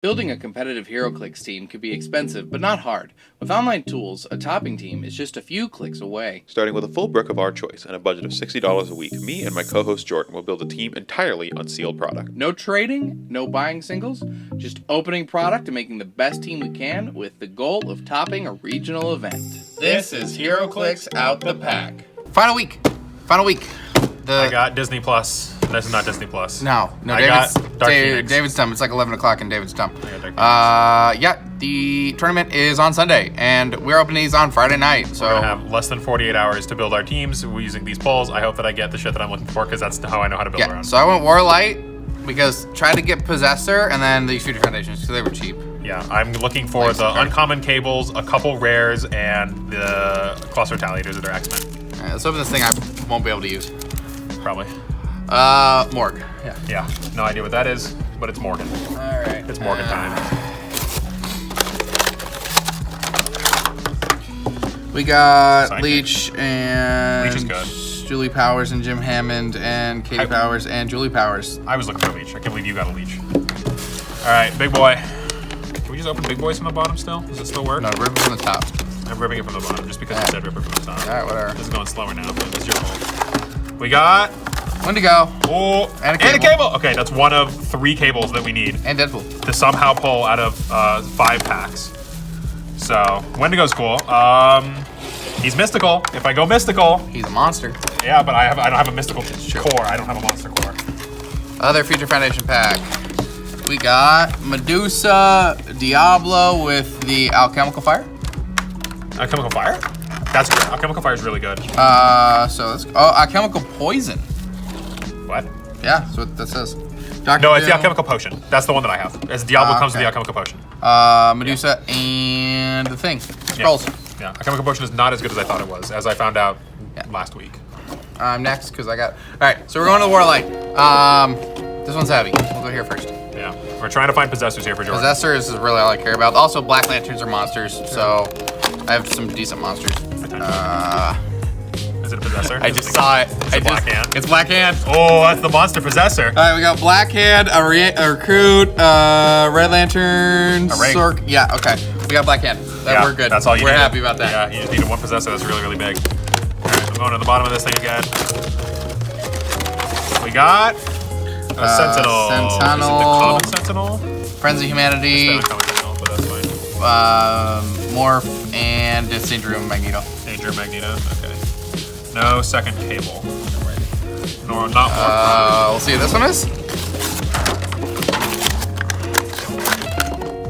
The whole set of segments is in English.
Building a competitive Heroclix team can be expensive, but not hard. With online tools, a topping team is just a few clicks away. Starting with a full brick of our choice and a budget of $60 a week, me and my co-host Jordan will build a team entirely on sealed product. No trading, no buying singles, just opening product and making the best team we can with the goal of topping a regional event. This is Heroclix Out the Pack. Final week. I got Disney Plus. This is not Disney Plus. No, I got Dark Phoenix. David's dumb. It's like 11 o'clock and David's dumb. I got Dark Phoenix. Yeah, the tournament is on Sunday, and we're opening these on Friday night. So we're gonna have less than 48 hours to build our teams. We're using these polls. I hope that I get the shit that I'm looking for, because that's how I know how to build around. So I went Warlight because tried to get Possessor and then the Future Foundations because they were cheap. Yeah, I'm looking for the uncommon cables, a couple rares, and the Cluster Retaliators that are X-Men. All right, let's open this thing I won't be able to use. Probably. Morg. Yeah, no idea what that is, but it's Morgan. All right. It's Morgan time. We got Sidekick. Leech and Leech is good. Julie Powers and Jim Hammond and Katie Powers and Julie Powers. I was looking for a Leech. I can't believe you got a Leech. All right, big boy. Can we just open big boys from the bottom still? Does it still work? No, rip it from the top. I'm ripping it from the bottom just because you said rip it from the top. All right, whatever. This is going slower now, but it's your fault. We got... Wendigo. Oh, And a cable. Okay, that's one of 3 cables that we need And Deadpool. to somehow pull out of 5 packs. So, Wendigo's cool. He's mystical. If I go mystical... He's a monster. Yeah, but I don't have a mystical core. I don't have a monster core. Other Future Foundation pack. We got Medusa, Diablo with the Alchemical Fire. Alchemical Fire? That's good. Alchemical Fire is really good. So let's Alchemical Poison. What? Yeah, that's what that says. Dr. No, it's the Doom, Alchemical Potion. That's the one that I have. As Diablo comes with the Alchemical Potion. Medusa and the thing. Scrolls. Yeah, Alchemical Potion is not as good as I thought it was, as I found out last week. I'm next because I got. All right, so we're going to the Warlight. This one's heavy. We'll go here first. Yeah, we're trying to find Possessors here for Jordan. Possessors is really all I care about. Also, Black Lanterns are monsters, so I have some decent monsters. Is it a Possessor? I just saw it. Black Hand? It's Black Hand. Oh, that's the Monster Possessor. All right, we got Black Hand, a Recruit, Red Lantern, Sork. Yeah, okay. We got Black Hand. We're good. That's all you We're needed. happy about that. Yeah, you just needed 1 Possessor. That's really, really big. All right, I'm going to the bottom of this thing again. We got a Sentinel. Sentinel. Is it the Common Sentinel? Friends of Humanity, It's not a Common Sentinel, but that's fine. Morph, and Distinct Room Magneto. Danger Magneto. Okay. No second cable. No, not more. We'll see what this one is.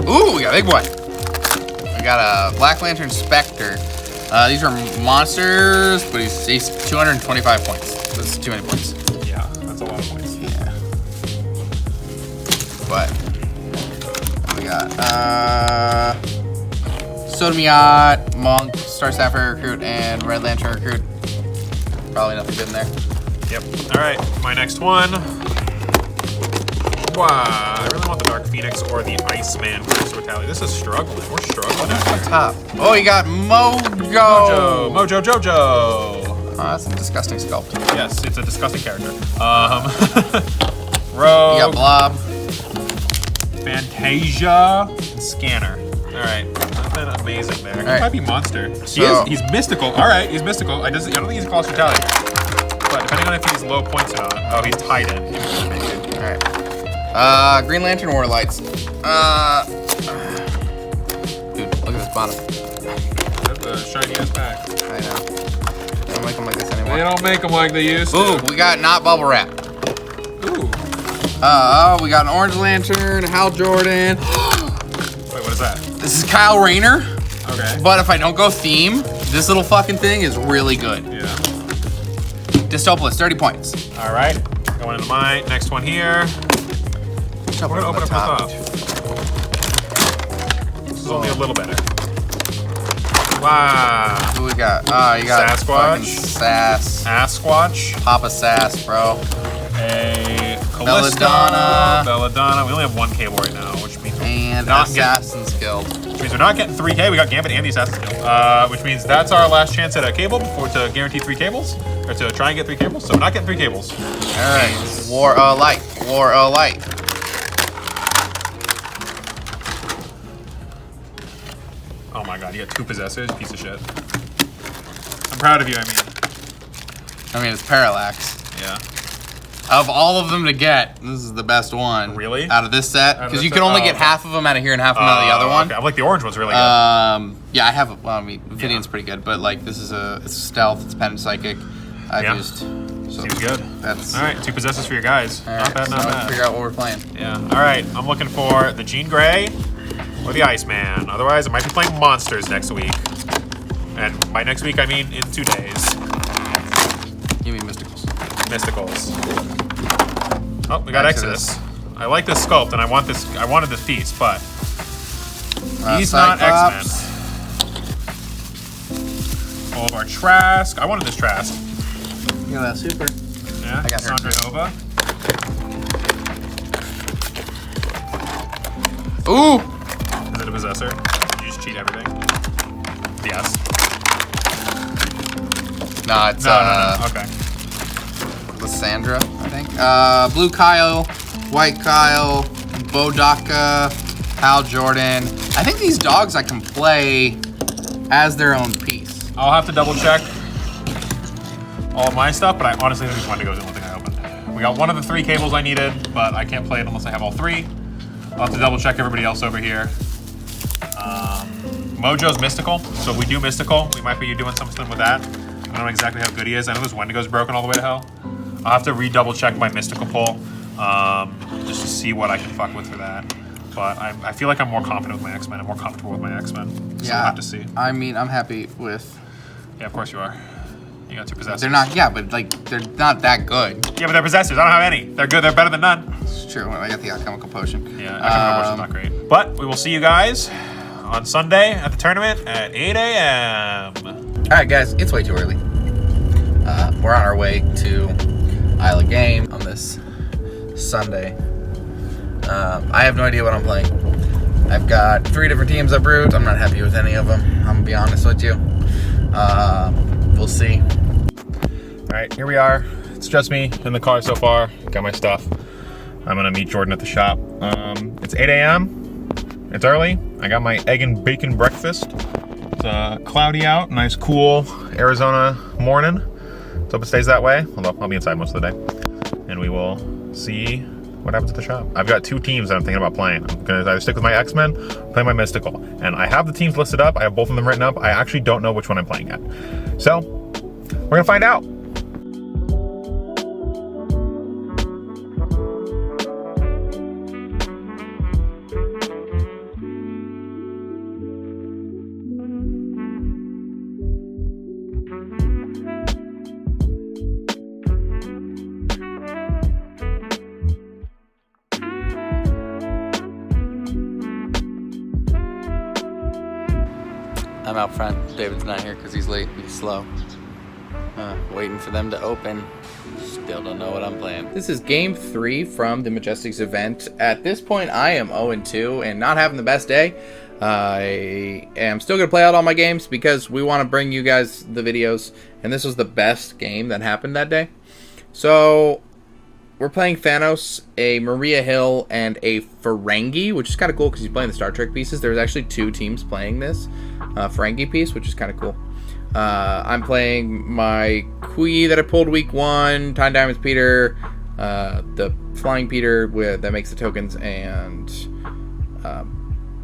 Ooh, we got a big one. We got a Black Lantern Spectre. These are monsters, but he's 225 points. That's too many points. Yeah, that's a lot of points. Yeah. But we got Sodomiot, Monk, Star Sapphire Recruit, and Red Lantern Recruit. Probably nothing good in there. Yep. All right, my next one. Wow, I really want the Dark Phoenix or the Iceman Clix Retaliator. This is struggling. We're struggling out here. Top. Oh, you got Mojo Jojo. Oh, that's a disgusting sculpt. Yes, it's a disgusting character. Rogue. You got Blob. Fantasia. And Scanner. All right, nothing amazing there. He might be monster. He's mystical. All right, he's mystical. I don't think he's a Cluster Retaliator. But depending on if he's low points or not. Oh, he's tied in. All right. Green Lantern Warlights. Dude, look at this bottom. That's a shiny ass pack. I know. They don't make them like this anymore. They don't make them like they used to. Ooh, we got not bubble wrap. Ooh. We got an Orange Lantern, Hal Jordan. Wait, what is that? This is Kyle Rayner. Okay. But if I don't go theme, this little fucking thing is really good. Yeah. Dystopolis, 30 points. All right. Going into my next one here. We're gonna open up the top. This is only a little better. Wow. Who we got? You got Sasquatch. Sass. Asquatch. Papa Sass, bro. A Callisto. Belladonna. We only have 1 cable right now, which means And not Assassin's Guild. which means we're not getting 3K. We got Gambit and the Assassin's Guild. Which means that's our last chance at a cable to guarantee 3 cables. Or to try and get 3 cables. So we're not getting 3 cables. Alright. War Light. Oh my god, you got 2 possessors, piece of shit. I'm proud of you, I mean, it's Parallax. Yeah. Of all of them to get, this is the best one. Really? Out of this set? Because you can only get half of them out of here and half of them out of the other one. Okay. I like the orange one's really good. Yeah, I have. Well, I mean, Ophidian's pretty good, but like this is it's stealth. It's pen psychic. Seems good. That's all right. 2 possessors for your guys. All not right, bad. Not bad. Figure out what we're playing. Yeah. All right. I'm looking for the Jean Grey or the Iceman. Otherwise, I might be playing monsters next week. And by next week, I mean in 2 days. You mean mysticals? Mysticals. Oh, we got Exodus. I like this sculpt, and I wanted this piece, but he's not X-Men. All of our Trask. I wanted this Trask. Yeah, that's super. Yeah, I got her Sandra too. Nova. Ooh! Is it a possessor? Did you just cheat everything? Yes. No, it's No. Okay. Lysandra, I think. Blue Kyle, White Kyle, Bodaka, Hal Jordan. I think these dogs I can play as their own piece. I'll have to double check all of my stuff, but I honestly think this Wendigo is the only thing I opened. We got one of the 3 cables I needed, but I can't play it unless I have all 3. I'll have to double check everybody else over here. Mojo's mystical, so if we do mystical, we might be doing something with that. I don't know exactly how good he is. I know this Wendigo's broken all the way to hell. I'll have to redouble check my mystical pull just to see what I can fuck with for that. But I feel like I'm more confident with my X-Men. I'm more comfortable with my X-Men. So Yeah, we'll have to see. I mean, I'm happy with. Yeah, of course you are. You got 2 possessors. They're not. Yeah, but like they're not that good. Yeah, but they're possessors. I don't have any. They're good. They're better than none. It's true. I got the alchemical potion. Yeah, alchemical potion's not great. But we will see you guys on Sunday at the tournament at 8 a.m. All right, guys, it's way too early. We're on our way to Isle of Game on this Sunday. I have no idea what I'm playing. I've got 3 different teams up route. I'm not happy with any of them. I'm gonna be honest with you. We'll see. All right, here we are. It's just me in the car so far. Got my stuff. I'm gonna meet Jordan at the shop. It's 8 a.m. It's early. I got my egg and bacon breakfast. It's cloudy out, nice cool Arizona morning. So hope it stays that way, although I'll be inside most of the day. And we will see what happens at the shop. I've got 2 teams that I'm thinking about playing. I'm gonna either stick with my X-Men, play my Mystical. And I have the teams listed up, I have both of them written up. I actually don't know which one I'm playing yet. So, we're gonna find out. I'm out front. David's not here because he's late. He's slow. Waiting for them to open. Still don't know what I'm playing. This is game 3 from the Majestics event. At this point, I am 0-2 and not having the best day. I am still going to play out all my games because we want to bring you guys the videos. And this was the best game that happened that day. So, we're playing Thanos, a Maria Hill, and a Ferengi, which is kind of cool because he's playing the Star Trek pieces. There's actually 2 teams playing this Ferengi piece, which is kind of cool. I'm playing my Kui that I pulled week 1, Time Diamonds Peter, the Flying Peter that makes the tokens, and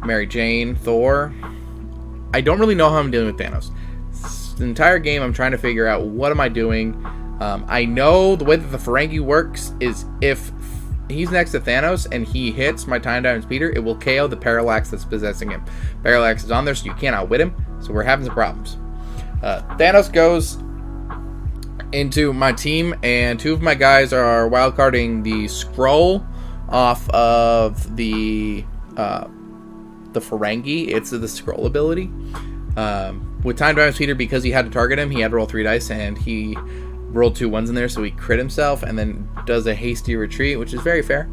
Mary Jane, Thor. I don't really know how I'm dealing with Thanos. The entire game I'm trying to figure out what am I doing. I know the way that the Ferengi works is if he's next to Thanos and he hits my Time Diamonds Peter, it will KO the Parallax that's possessing him. Parallax is on there, so you can't outwit him, so we're having some problems. Thanos goes into my team, and 2 of my guys are wildcarding the scroll off of the Ferengi. It's the scroll ability. With Time Diamonds Peter, because he had to target him, he had to roll 3 dice, and he rolled 2 ones in there, so he crit himself and then does a hasty retreat, which is very fair.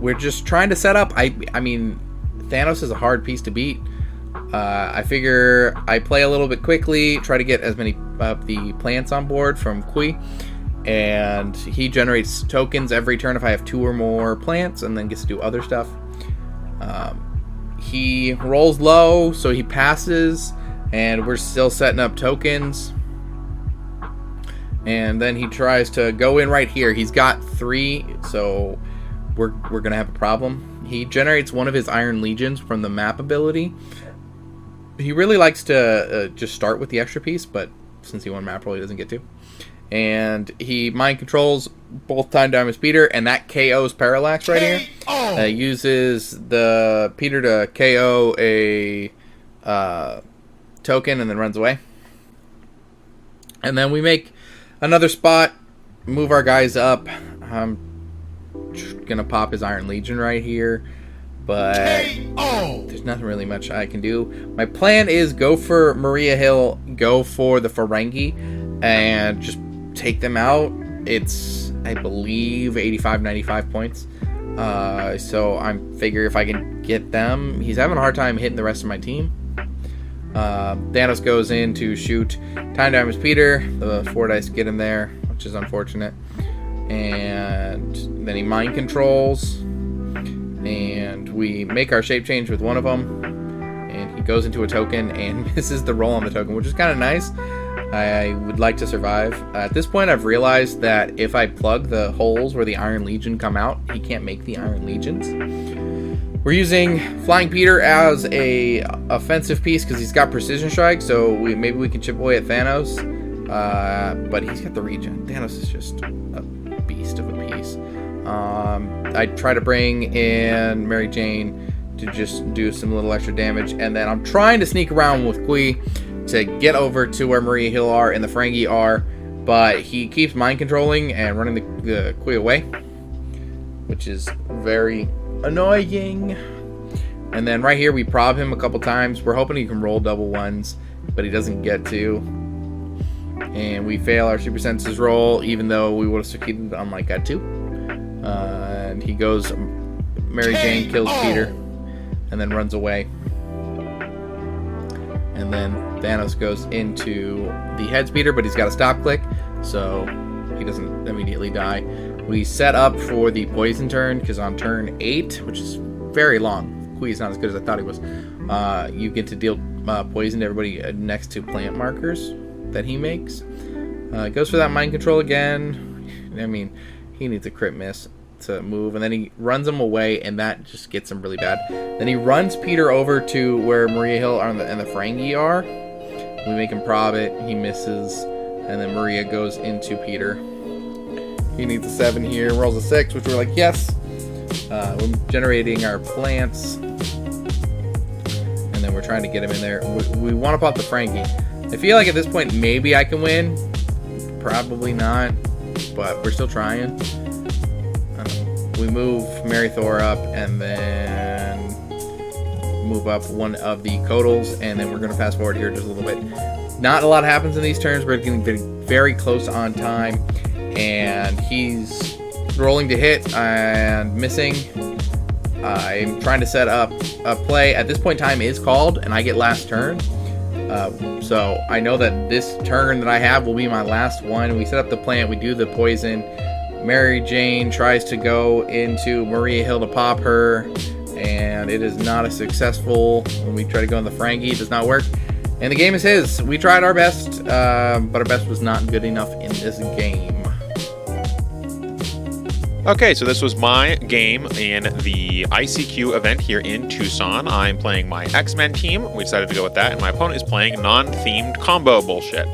We're just trying to set up. I mean, Thanos is a hard piece to beat. I figure I play a little bit quickly, try to get as many of the plants on board from Kui, and he generates tokens every turn if I have 2 or more plants, and then gets to do other stuff. he rolls low, so he passes, and we're still setting up tokens. And then he tries to go in right here. He's got 3, so we're gonna have a problem. He generates one of his Iron Legions from the map ability. He really likes to just start with the extra piece, but since he won map roll, he doesn't get to. And he mind controls both Time Diamond Peter, and that KOs Parallax right here. Uses the Peter to KO a token and then runs away. And then we make another spot, move our guys up. I'm gonna pop his Iron Legion right here, but there's nothing really much I can do. My plan is go for Maria Hill, go for the Ferengi, and just take them out. It's, I believe, 85-95 points. So I'm figure if I can get them. He's having a hard time hitting the rest of my team. Thanos goes in to shoot Time Diamond Peter. The 4 dice get him there, which is unfortunate. And then he mind controls, and we make our shape change with one of them, and he goes into a token and misses the roll on the token, which is kind of nice. I would like to survive. At this point, I've realized that if I plug the holes where the Iron Legion come out, he can't make the Iron Legions. We're using Flying Peter as a offensive piece because he's got Precision Strike, so maybe we can chip away at Thanos. But he's got the regen. Thanos is just a beast of a piece. I try to bring in Mary Jane to just do some little extra damage, and then I'm trying to sneak around with Kui to get over to where Maria Hill are and the Ferengi are, but he keeps mind controlling and running the Kui away, which is very annoying. And then right here we prob him a couple times. We're hoping he can roll double ones, but he doesn't get to. And we fail our Super Senses roll, even though we would have succeeded on like that too. And he goes, Mary Jane kills Peter, and then runs away. And then Thanos goes into the head speeder, but he's got a stop click, so he doesn't immediately die. We set up for the poison turn, because on turn 8, which is very long, Kui is not as good as I thought he was, you get to deal poison to everybody next to plant markers that he makes. Goes for that mind control again. I mean, he needs a crit miss to move, and then he runs him away, and that just gets him really bad. Then he runs Peter over to where Maria Hill and the Ferengi are. We make him prob it, he misses, and then Maria goes into Peter. He needs a 7 here, rolls a 6, which we're like, yes. We're generating our plants, and then we're trying to get him in there. We want to pop the Ferengi. I feel like at this point, maybe I can win. Probably not, but we're still trying. We move Mary Thor up, and then move up one of the Codals, and then we're going to fast forward here just a little bit. Not a lot happens in these turns. We're getting very close on time, and he's rolling to hit and missing. I'm trying to set up a play. At this point, time is called, and I get last turn. So I know that this turn that I have will be my last one. We set up the plant, we do the poison. Mary Jane tries to go into Maria Hill to pop her, and it is not as successful. When we try to go in the Ferengi, it does not work. And the game is his. We tried our best, but our best was not good enough in this game. Okay, so this was my game in the ICQ event here in Tucson. I'm playing my X-Men team. We decided to go with that, and my opponent is playing non-themed combo bullshit.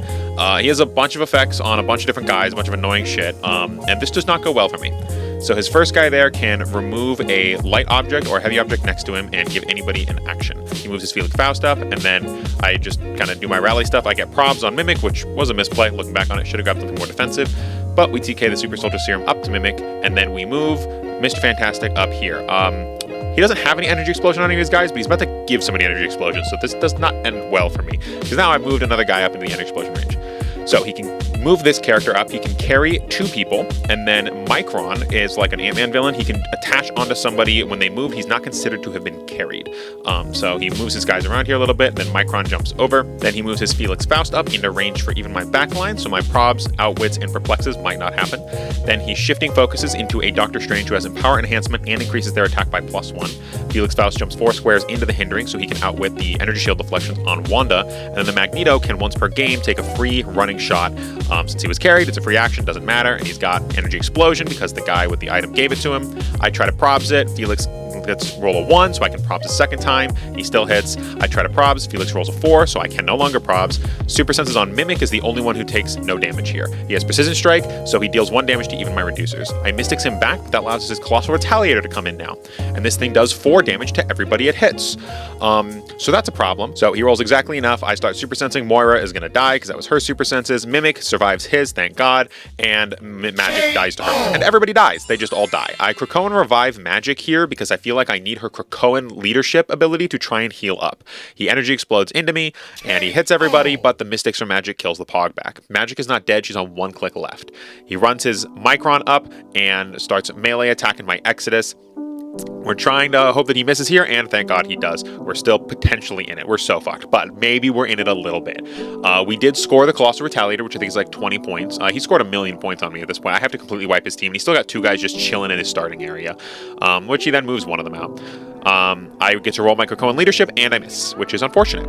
He has a bunch of effects on a bunch of different guys, a bunch of annoying shit, and this does not go well for me. So his first guy there can remove a light object or heavy object next to him and give anybody an action. He moves his Felix Faust up, and then I just kind of do my rally stuff. I get probs on Mimic, which was a misplay. Looking back on it, should have got something more defensive. But we TK the Super Soldier Serum up to Mimic, and then we move Mr. Fantastic up here. He doesn't have any Energy Explosion on any of his guys, but he's about to give somebody Energy Explosion, so this does not end well for me. Because now I've moved another guy up into the Energy Explosion range. So he can move this character up, he can carry 2 people, and then Micron is like an Ant-Man villain. He can attach onto somebody when they move. He's not considered to have been carried. So he moves his guys around here a little bit, then Micron jumps over. Then he moves his Felix Faust up into range for even my backline, so my probs, outwits, and perplexes might not happen. Then he shifting focuses into a Doctor Strange who has Empower Enhancement and increases their attack by +1. Felix Faust jumps 4 squares into the hindering, so he can outwit the energy shield deflections on Wanda. And then the Magneto can once per game take a free running shot. Since he was carried, it's a free action, doesn't matter, and he's got Energy Explosion because the guy with the item gave it to him. I try to probs it. Felix gets roll a 1, so I can probs a second time. He still hits. I try to probs. Felix rolls a 4, so I can no longer probs. Super Senses on Mimic is the only one who takes no damage here. He has Precision Strike, so he deals 1 damage to even my reducers. I Mystics him back, but that allows his Colossal Retaliator to come in now. And this thing does 4 damage to everybody it hits. So that's a problem. So he rolls exactly enough. I start Super Sensing. Moira is going to die because that was her Super Senses. Mimic survives his, thank God, and Magic dies to her. And everybody dies. They just all die. I Krakoan revive Magic here because I feel like I need her Krakoan leadership ability to try and heal up. He energy explodes into me, and he hits everybody, but the Mystics from Magic kills the Pog back. Magic is not dead. She's on 1 click left. He runs his Micron up and starts melee attacking my Exodus. We're trying to hope that he misses here, and thank God he does. We're still potentially in it. We're so fucked, but maybe we're in it a little bit. We did score the Colossal Retaliator, which I think is like 20 points. He scored 1,000,000 points on me at this point. I have to completely wipe his team, and he's still got 2 guys just chilling in his starting area, which he then moves one of them out. I get to roll my Krakoan leadership, and I miss, which is unfortunate.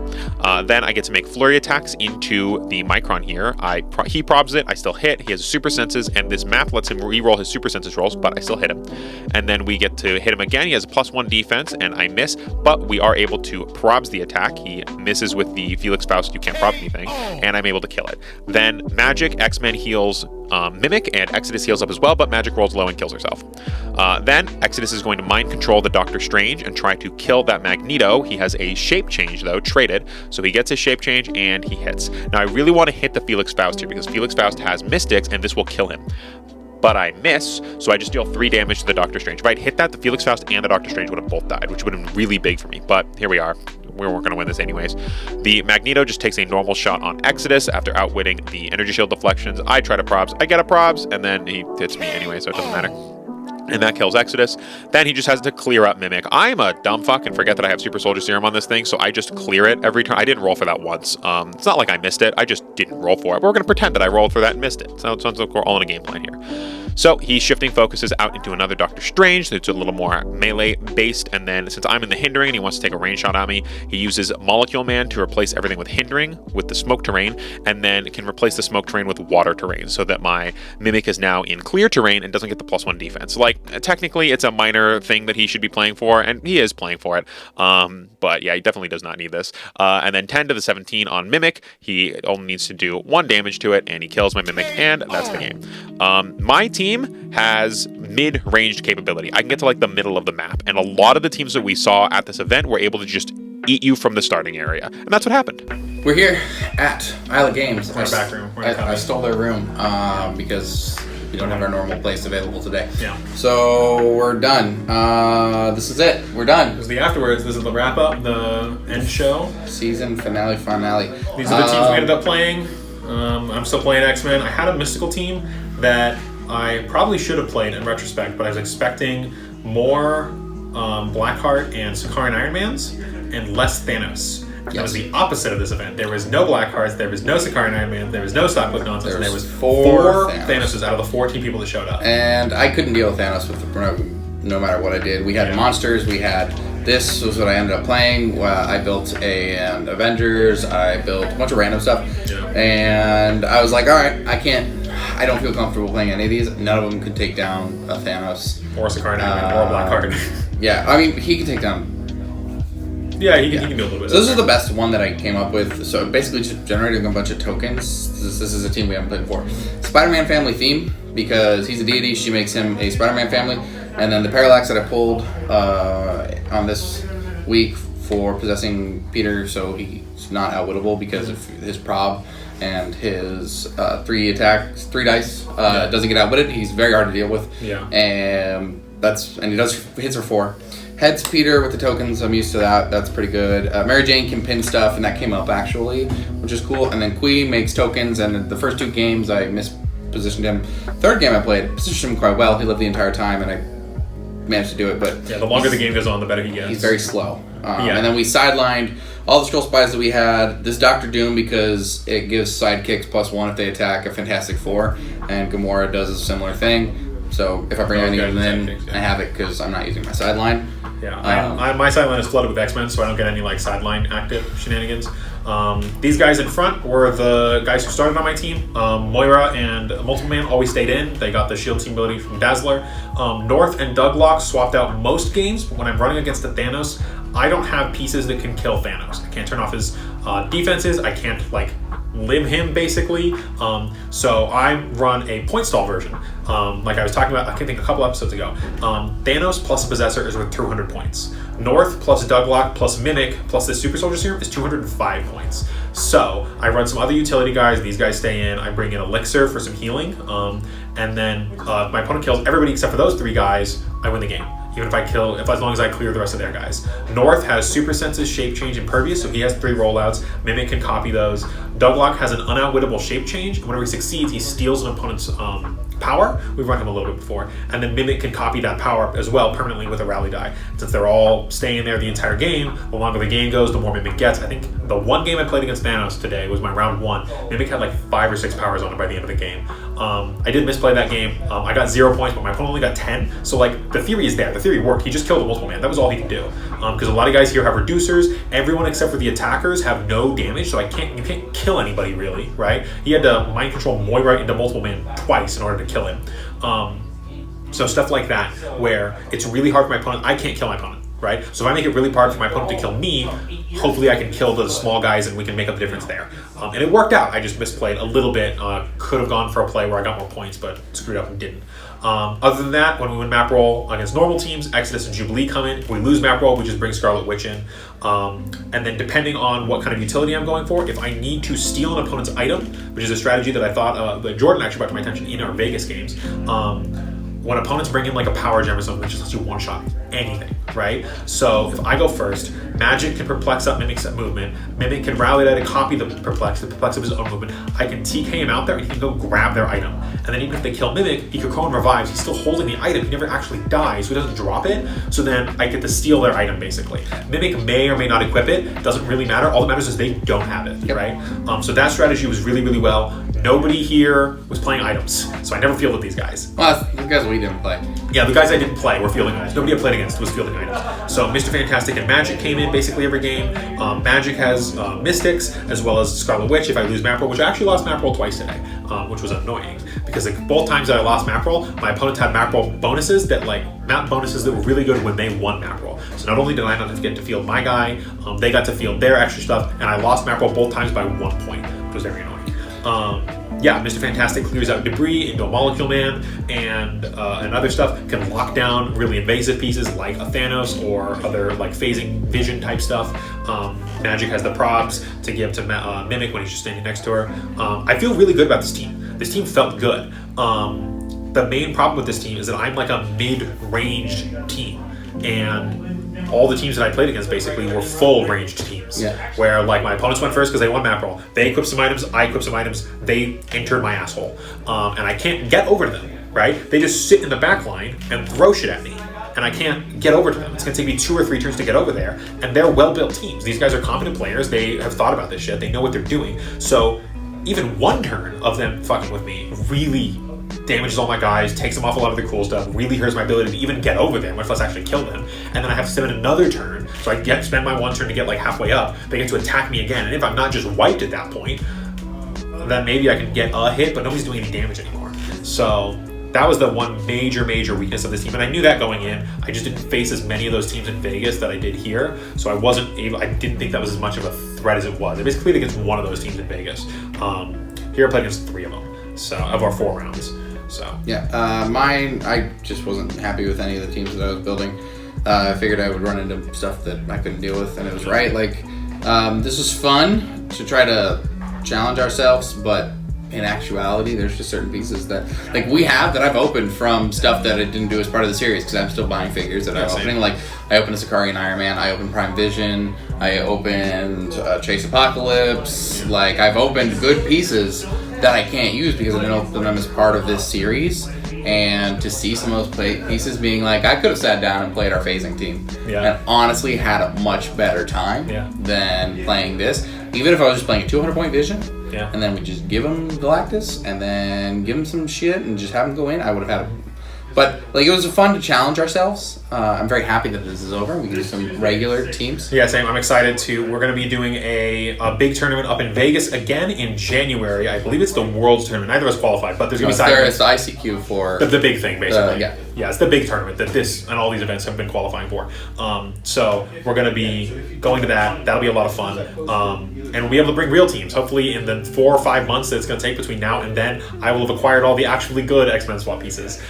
Then I get to make flurry attacks into the Micron here. He probs it, I still hit. He has super senses, and this map lets him re-roll his super senses rolls, but I still hit him. And then we get to hit him again. He has a +1 defense, and I miss, but we are able to probs the attack. He misses with the Felix Faust, you can't prob anything, and I'm able to kill it. Then Magic, X-Men heals Mimic, and Exodus heals up as well, but Magic rolls low and kills herself. Then Exodus is going to mind control the Doctor Strange and try to kill that Magneto. He has a shape change though, traded, so he gets his shape change and he hits. Now I really want to hit the Felix Faust here because Felix Faust has Mystics and this will kill him. But I miss, so I just deal 3 damage to the Doctor Strange. If I'd hit that, the Felix Faust and the Doctor Strange would have both died, which would have been really big for me, but here we are. We weren't going to win this anyways. The Magneto just takes a normal shot on Exodus after outwitting the energy shield deflections. I try to probs, I get a probs, and then he hits me anyway, so it doesn't matter. And that kills Exodus. Then he just has to clear up Mimic. I'm a dumb fuck and forget that I have Super Soldier Serum on this thing, so I just clear it every turn. I didn't roll for that once. It's not like I missed it. I just didn't roll for it. But we're going to pretend that I rolled for that and missed it. So it sounds like we're all in a game plan here. So he's shifting focuses out into another Doctor Strange that's a little more melee based, and then since I'm in the hindering and he wants to take a range shot at me, he uses Molecule Man to replace everything with hindering with the smoke terrain, and then can replace the smoke terrain with water terrain so that my Mimic is now in clear terrain and doesn't get the +1 defense. Like, technically it's a minor thing that he should be playing for, and he is playing for it, but yeah, he definitely does not need this. And then 10 to the 17 on Mimic, he only needs to do 1 damage to it, and he kills my Mimic, and that's the game. My team has mid-ranged capability. I can get to like the middle of the map, and a lot of the teams that we saw at this event were able to just eat you from the starting area, and that's what happened. We're here at Isle of Games. We're in the back room. I stole their room because we don't have our normal place available today. Yeah. So we're done. This is it. We're done. This is the afterwards. This is the wrap up, the end show. Season finale. These are the teams we ended up playing. I'm still playing X-Men. I had a mystical team that I probably should have played in retrospect, but I was expecting more Blackheart and Sakaran Ironmans and less Thanos. Yes. That was the opposite of this event. There was no Blackhearts, there was no Sakaran Iron Man, there was no Stockwood nonsense, and there was 4 Thanoses out of the 14 people that showed up. And I couldn't deal with Thanos no matter what I did. We had monsters, we had... This was what I ended up playing. I built an Avengers, I built a bunch of random stuff, and I was like, alright, I don't feel comfortable playing any of these. None of them could take down a Thanos. Or Sakaran Iron Man, or Blackheart. Yeah, I mean, he can take down... Yeah, he can do a little bit. So this is the best one that I came up with. So basically just generating a bunch of tokens. This is a team we haven't played before. Spider-Man family theme, because he's a deity, she makes him a Spider-Man family. And then the Parallax that I pulled on this week for possessing Peter, so he's not outwittable because of his prob and his 3 dice doesn't get outwitted. He's very hard to deal with. Yeah. And he does hits for 4. Head speeder with the tokens, I'm used to that. That's pretty good. Mary Jane can pin stuff, and that came up actually, which is cool. And then Kui makes tokens, and the first 2 games I mispositioned him. Third game I played, positioned him quite well. He lived the entire time, and I managed to do it. But yeah, the longer the game goes on, the better he gets. He's very slow. And then we sidelined all the scroll spies that we had. This Doctor Doom, because it gives sidekicks +1 if they attack a Fantastic Four, and Gamora does a similar thing. So if I bring anyone in, I have it because I'm not using my sideline. Yeah, my sideline is flooded with X-Men, so I don't get any like sideline active shenanigans. These guys in front were the guys who started on my team. Moira and Multiple Man always stayed in. They got the shield team ability from Dazzler. North and Douglock swapped out most games, but when I'm running against the Thanos, I don't have pieces that can kill Thanos. I can't turn off his defenses. I can't like limb him basically. So I run a point stall version. Like I was talking about, I can think a couple episodes ago. Thanos plus Possessor is worth 200 points. North plus Douglock plus Mimic plus the Super Soldier Serum is 205 points. So I run some other utility guys. These guys stay in. I bring in Elixir for some healing. And then my opponent kills everybody except for those 3 guys. I win the game. Even if as long as I clear the rest of their guys. North has Super Senses, Shape Change, Impervious, so he has 3 rollouts. Mimic can copy those. Douglock has an unoutwittable Shape Change, and whenever he succeeds, he steals an opponent's power. We've run him a little bit before. And then Mimic can copy that power as well permanently with a rally die. Since they're all staying there the entire game, the longer the game goes, the more Mimic gets. I think the one game I played against Thanos today was my round 1. Mimic had like 5 or 6 powers on it by the end of the game. I did misplay that game. I got 0 points, but my opponent only got 10. So like the theory is there. The theory worked. He just killed a Multiple Man. That was all he could do. Because a lot of guys here have reducers. Everyone except for the attackers have no damage, so you can't kill anybody really, right? He had to mind control Moira into Multiple Man twice in order to kill him. So stuff like that, where it's really hard for my opponent. I can't kill my opponent, right? So if I make it really hard for my opponent to kill me, hopefully I can kill the small guys and we can make up the difference there. And it worked out. I just misplayed a little bit. Could have gone for a play where I got more points, but screwed up and didn't. Other than that, when we win map roll against normal teams, Exodus and Jubilee come in. If we lose map roll, we just bring Scarlet Witch in. And then depending on what kind of utility I'm going for, if I need to steal an opponent's item, which is a strategy that I thought that Jordan actually brought to my attention in our Vegas games, when opponents bring in like a power gem or something, which just lets you one-shot anything, right? So if I go first, Magic can perplex up Mimic's movement. Mimic can rally that to copy the perplex of his own movement. I can TK him out there and he can go grab their item. And then even if they kill Mimic, he Cocoon revives. He's still holding the item. He never actually dies, so he doesn't drop it. So then I get to steal their item basically. Mimic may or may not equip it. Doesn't really matter. All that matters is they don't have it, right? So that strategy was really, really well. Nobody here was playing items, so I never fielded these guys. Well, the guys we didn't play. Yeah, the guys I didn't play were fielding items. Nobody I played against was fielding items. So Mr. Fantastic and Magic came in basically every game. Magic has Mystics as well as Scarlet Witch if I lose map roll, which I actually lost map roll twice today, which was annoying because both times that I lost map roll, my opponents had map roll bonuses that map bonuses that were really good when they won map roll. So not only did I not get to field my guy, they got to field their extra stuff, and I lost map roll both times by 1 point, which was very annoying. Yeah, Mr. Fantastic clears out debris into a Molecule Man, and other stuff can lock down really invasive pieces like a Thanos or other like phasing vision type stuff. Magic has the props to give to Mimic when he's just standing next to her. I feel really good about this team. This team felt good. The main problem with this team is that I'm like a mid-range team, and all the teams that I played against basically were full ranged teams. Yeah. Where like my opponents went first because they won map roll. They equipped some items, I equipped some items, they entered my asshole. And I can't get over to them, right? They just sit in the back line and throw shit at me. And I can't get over to them. It's gonna take me 2 or 3 turns to get over there. And they're well-built teams. These guys are competent players. They have thought about this shit. They know what they're doing. So even one turn of them fucking with me really damages all my guys, takes them off a lot of the cool stuff, really hurts my ability to even get over them, much less actually kill them. And then I have to spend another turn, so I spend my 1 turn to get like halfway up. They get to attack me again, and if I'm not just wiped at that point, then maybe I can get a hit, but nobody's doing any damage anymore. So that was the one major weakness of this team, and I knew that going in. I just didn't face as many of those teams in Vegas that I did here, so I didn't think that was as much of a threat as it was. I basically played against one of those teams in Vegas. Here I played against 3 of them, so of our 4 rounds. So yeah, mine, I just wasn't happy with any of the teams that I was building. I figured I would run into stuff that I couldn't deal with, and it was right. Like, this was fun to try to challenge ourselves, but in actuality, there's just certain pieces that, like, we have that I've opened from stuff that I didn't do as part of the series because I'm still buying figures that I'm opening. Like, I opened a Sakari and Iron Man, I opened Prime Vision, I opened Chase Apocalypse. Like, I've opened good pieces that I can't use because I didn't open them as part of this series. And to see some of those pieces being like, I could have sat down and played our phasing team and honestly had a much better time than playing this. Even if I was just playing a 200-point vision, and then we just give them Galactus and then give them some shit and just have them go in, I would have had a... But, like, it was fun to challenge ourselves. I'm very happy that this is over. We can do some regular teams. Yeah, same. I'm excited to. We're going to be doing a big tournament up in Vegas again in January. I believe it's the World's Tournament. Neither of us qualified, but there's going to be side It's the ICQ for... The big thing, basically. Yeah, it's the big tournament that this and all these events have been qualifying for. So we're going to be going to that. That'll be a lot of fun. And we'll be able to bring real teams. Hopefully in the 4 or 5 months that it's going to take between now and then, I will have acquired all the actually good X-Men swap pieces.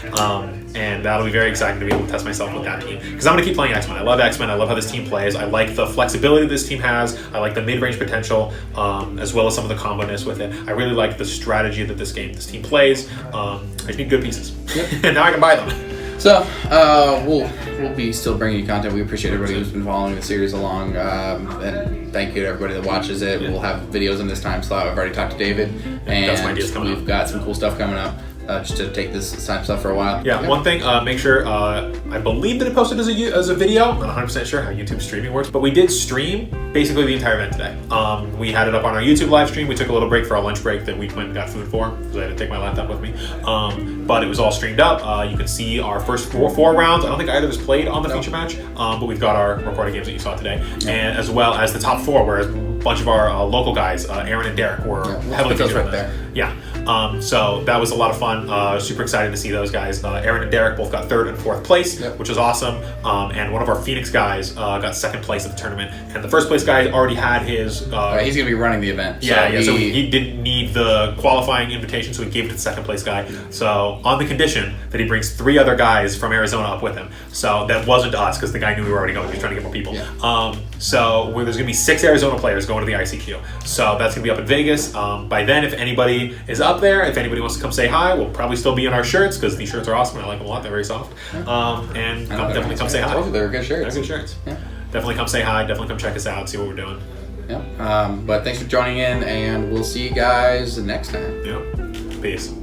And that'll be very exciting to be able to test myself with that team. Because I'm going to keep playing X-Men. I love X-Men. I love how this team plays. I like the flexibility this team has. I like the mid-range potential, as well as some of the combo-ness with it. I really like the strategy that this team plays. I just need good pieces. And now I can buy them. So, we'll be still bringing you content. We appreciate everybody who's been following the series along, and thank you to everybody that watches it. We'll have videos in this time slot. I've already talked to David, and we've got some cool stuff coming up. Just to take this time stuff for a while. Yeah, one thing, make sure, I believe that it posted as a video. I'm not 100% sure how YouTube streaming works, but we did stream basically the entire event today. We had it up on our YouTube live stream. We took a little break for our lunch break that we went and got food for, because I had to take my laptop with me. But it was all streamed up. You can see our first four rounds. I don't think either of us played on the feature match, but we've got our recorded games that you saw today, and as well as the top 4, where a bunch of our local guys, Aaron and Derek, were heavily featured right there. Yeah. So that was a lot of fun. Super excited to see those guys. Aaron and Derek both got 3rd and 4th place, which was awesome. And one of our Phoenix guys got 2nd place at the tournament. And the 1st place guy already had his... he's going to be running the event. So he didn't need the qualifying invitation, so he gave it to the 2nd place guy. So on the condition that he brings 3 other guys from Arizona up with him. So that wasn't us, because the guy knew we were already going. He was trying to get more people. So there's going to be 6 Arizona players going to the ICQ. So that's going to be up in Vegas. By then, if anybody is up there, if anybody wants to come say hi, we'll probably still be in our shirts, because these shirts are awesome. I like them a lot. They're very soft. And definitely come say hi. They're good shirts. They're good shirts. Yeah. Definitely come say hi. Definitely come check us out, see what we're doing. Yeah. But thanks for joining in, and we'll see you guys next time. Yeah. Peace.